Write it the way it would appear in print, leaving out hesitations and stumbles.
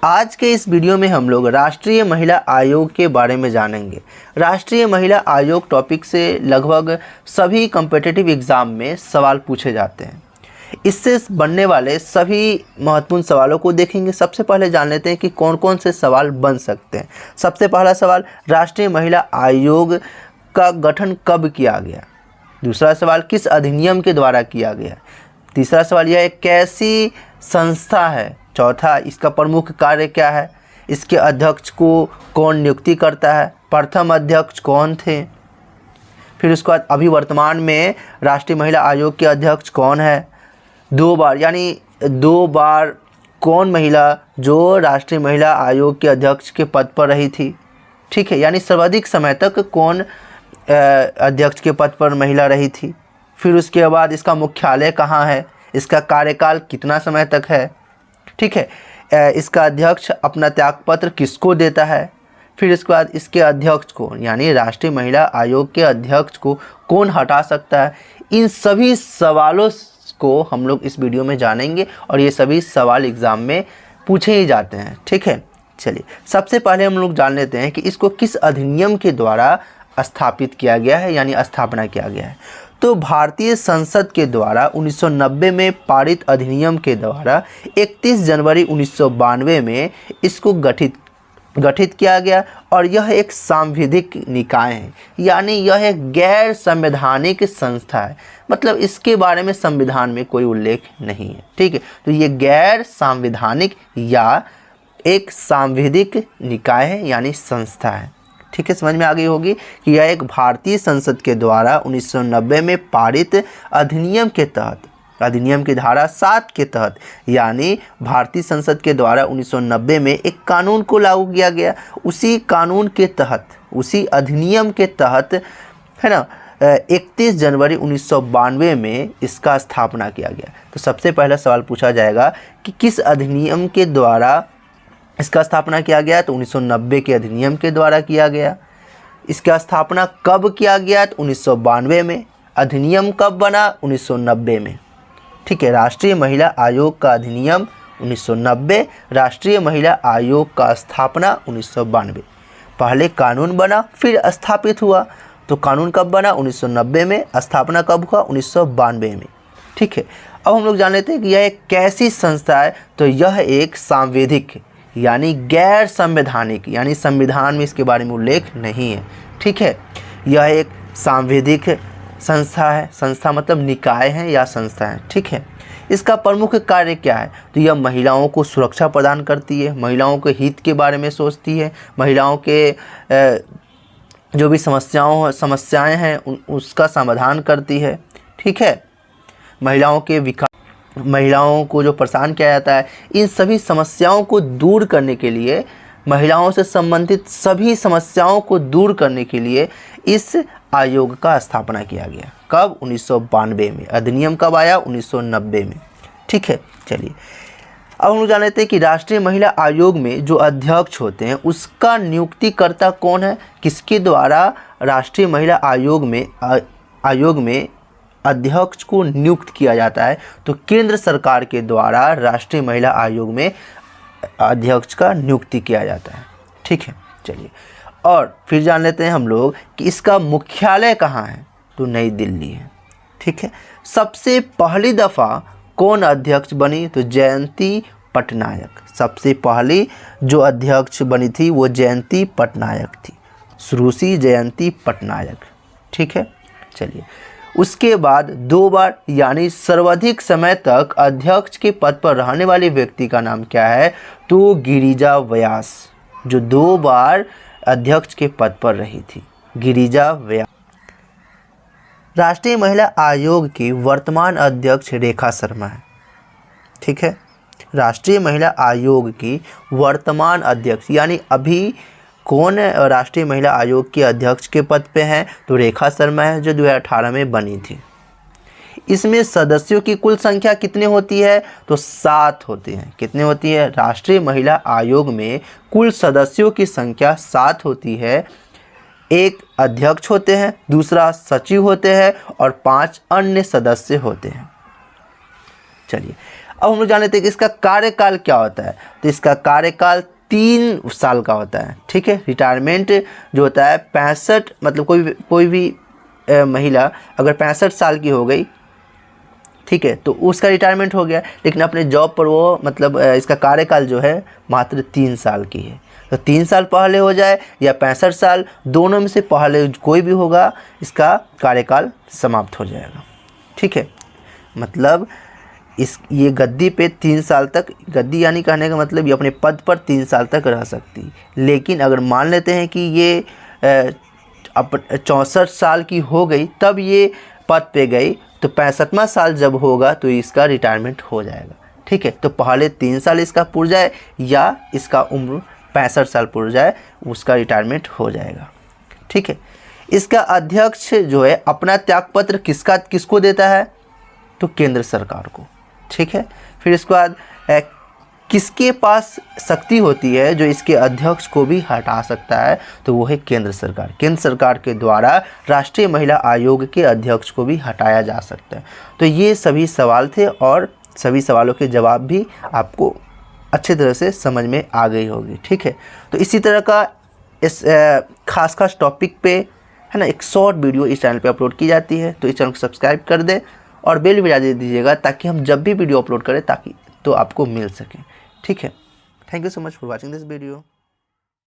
आज के इस वीडियो में हम लोग राष्ट्रीय महिला आयोग के बारे में जानेंगे। राष्ट्रीय महिला आयोग टॉपिक से लगभग सभी कॉम्पिटिटिव एग्ज़ाम में सवाल पूछे जाते हैं। इससे बनने वाले सभी महत्वपूर्ण सवालों को देखेंगे। सबसे पहले जान लेते हैं कि कौन कौन से सवाल बन सकते हैं। सबसे पहला सवाल, राष्ट्रीय महिला आयोग का गठन कब किया गया। दूसरा सवाल, किस अधिनियम के द्वारा किया गया। तीसरा सवाल, यह एक कैसी संस्था है। चौथा, इसका प्रमुख कार्य क्या है। इसके अध्यक्ष को कौन नियुक्ति करता है। प्रथम अध्यक्ष कौन थे। फिर उसके बाद अभी वर्तमान में राष्ट्रीय महिला आयोग के अध्यक्ष कौन है। दो बार कौन महिला जो राष्ट्रीय महिला आयोग के अध्यक्ष के पद पर रही थी। ठीक है, यानी सर्वाधिक समय तक कौन अध्यक्ष के पद पर महिला रही थी। फिर उसके बाद इसका मुख्यालय कहाँ है, इसका कार्यकाल कितना समय तक है। ठीक है, इसका अध्यक्ष अपना त्यागपत्र किसको देता है। फिर इसके बाद इसके अध्यक्ष को, यानी राष्ट्रीय महिला आयोग के अध्यक्ष को कौन हटा सकता है। इन सभी सवालों को हम लोग इस वीडियो में जानेंगे और ये सभी सवाल एग्ज़ाम में पूछे ही जाते हैं। ठीक है, चलिए सबसे पहले हम लोग जान लेते हैं कि इसको किस अधिनियम के द्वारा स्थापित किया गया है, यानी स्थापना किया गया है। तो भारतीय संसद के द्वारा 1990 में पारित अधिनियम के द्वारा 31 जनवरी 1992 में इसको गठित किया गया और यह एक सांविधिक निकाय है, यानी यह एक गैर संवैधानिक संस्था है। मतलब इसके बारे में संविधान में कोई उल्लेख नहीं है। ठीक है, तो ये गैर संवैधानिक या एक सांविधिक निकाय है, यानी संस्था है। ठीक है, समझ में आ गई होगी कि यह एक भारतीय संसद के द्वारा 1990 में पारित अधिनियम के तहत, अधिनियम की धारा 7 के तहत, यानी भारतीय संसद के द्वारा 1990 में एक कानून को लागू किया गया। उसी कानून के तहत, उसी अधिनियम के तहत है ना, 31 जनवरी 1992 में इसका स्थापना किया गया। तो सबसे पहला सवाल पूछा जाएगा कि किस अधिनियम के द्वारा इसका स्थापना किया गया। तो 1990 के अधिनियम के द्वारा किया गया। इसका स्थापना कब किया गया। तो 1992 में। अधिनियम कब बना। 1990 में। ठीक है, राष्ट्रीय महिला आयोग का अधिनियम 1990, राष्ट्रीय महिला आयोग का स्थापना 1992। पहले कानून बना फिर स्थापित हुआ। तो कानून कब बना। 1990 में। स्थापना कब हुआ। 1992 में। ठीक है, अब हम लोग जान लेते हैं कि यह एक कैसी संस्था है। तो यह एक सांविधिक, यानी गैर संवैधानिक, यानी संविधान में इसके बारे में उल्लेख नहीं है। ठीक है, यह एक सांविधिक संस्था है। संस्था मतलब निकाय है या संस्था है। ठीक है, इसका प्रमुख कार्य क्या है। तो यह महिलाओं को सुरक्षा प्रदान करती है, महिलाओं के हित के बारे में सोचती है, महिलाओं के जो भी समस्याएं हैं उसका समाधान करती है। ठीक है, महिलाओं को जो परेशान किया जाता है, इन सभी समस्याओं को दूर करने के लिए, महिलाओं से संबंधित सभी समस्याओं को दूर करने के लिए इस आयोग का स्थापना किया गया। कब। 1992 में। अधिनियम कब आया। 1990 में। ठीक है, चलिए अब हम लोग जान लेते हैं कि राष्ट्रीय महिला आयोग में जो अध्यक्ष होते हैं उसका नियुक्तिकर्ता कौन है। किसके द्वारा राष्ट्रीय महिला आयोग में अध्यक्ष को नियुक्त किया जाता है। तो केंद्र सरकार के द्वारा राष्ट्रीय महिला आयोग में अध्यक्ष का नियुक्ति किया जाता है। ठीक है, चलिए और फिर जान लेते हैं हम लोग कि इसका मुख्यालय कहाँ है। तो नई दिल्ली है। ठीक है, सबसे पहली दफ़ा कौन अध्यक्ष बनी। तो जयंती पटनायक। सबसे पहली जो अध्यक्ष बनी थी वो जयंती पटनायक थी, सुश्री जयंती पटनायक। ठीक है, चलिए उसके बाद 2 बार, यानी सर्वाधिक समय तक अध्यक्ष के पद पर रहने वाले व्यक्ति का नाम क्या है। तो गिरिजा व्यास, जो 2 बार अध्यक्ष के पद पर रही थी, गिरिजा व्यास। राष्ट्रीय महिला आयोग की वर्तमान अध्यक्ष रेखा शर्मा है। ठीक है, राष्ट्रीय महिला आयोग की वर्तमान अध्यक्ष, यानी अभी कौन राष्ट्रीय महिला आयोग के अध्यक्ष के पद पे हैं। तो रेखा शर्मा है, जो 2018 में बनी थी। इसमें सदस्यों की कुल संख्या कितनी होती है। तो 7 होती हैं। कितनी होती है। राष्ट्रीय महिला आयोग में कुल सदस्यों की संख्या 7 होती है। एक अध्यक्ष होते हैं, दूसरा सचिव होते हैं और 5 अन्य सदस्य होते हैं। चलिए अब हम लोग जान लेते हैं कि इसका कार्यकाल क्या होता है। तो इसका कार्यकाल 3 साल का होता है, ठीक है। रिटायरमेंट जो होता है 65, मतलब कोई भी महिला अगर 65 साल की हो गई, ठीक है, तो उसका रिटायरमेंट हो गया, लेकिन अपने जॉब पर वो मतलब इसका कार्यकाल जो है मात्र 3 साल की है। तो 3 साल पहले हो जाए या 65 साल, दोनों में से पहले कोई भी होगा, इसका कार्यकाल समाप्त हो जाएगा, ठीक है। मतलब ये गद्दी पे 3 साल तक, गद्दी यानी कहने का मतलब ये अपने पद पर 3 साल तक रह सकती। लेकिन अगर मान लेते हैं कि ये 64 साल की हो गई तब ये पद पे गई, तो 65वां साल जब होगा तो इसका रिटायरमेंट हो जाएगा, ठीक है। तो पहले 3 साल इसका पुर जाए या इसका उम्र 65 साल पुर जाए, उसका रिटायरमेंट हो जाएगा, ठीक है। इसका अध्यक्ष जो है अपना त्यागपत्र किसको देता है? तो केंद्र सरकार को, ठीक है। फिर इसके बाद किसके पास शक्ति होती है जो इसके अध्यक्ष को भी हटा सकता है? तो वो है केंद्र सरकार। केंद्र सरकार के द्वारा राष्ट्रीय महिला आयोग के अध्यक्ष को भी हटाया जा सकता है। तो ये सभी सवाल थे और सभी सवालों के जवाब भी आपको अच्छी तरह से समझ में आ गई होगी, ठीक है। तो इसी तरह का इस खास टॉपिक पे है ना एक शॉर्ट वीडियो इस चैनल पे अपलोड की जाती है। तो इस चैनल को सब्सक्राइब कर दे और बेल बजा दे दीजिएगा ताकि हम जब भी वीडियो अपलोड करें तो आपको मिल सके, ठीक है। Thank you so much for watching this video.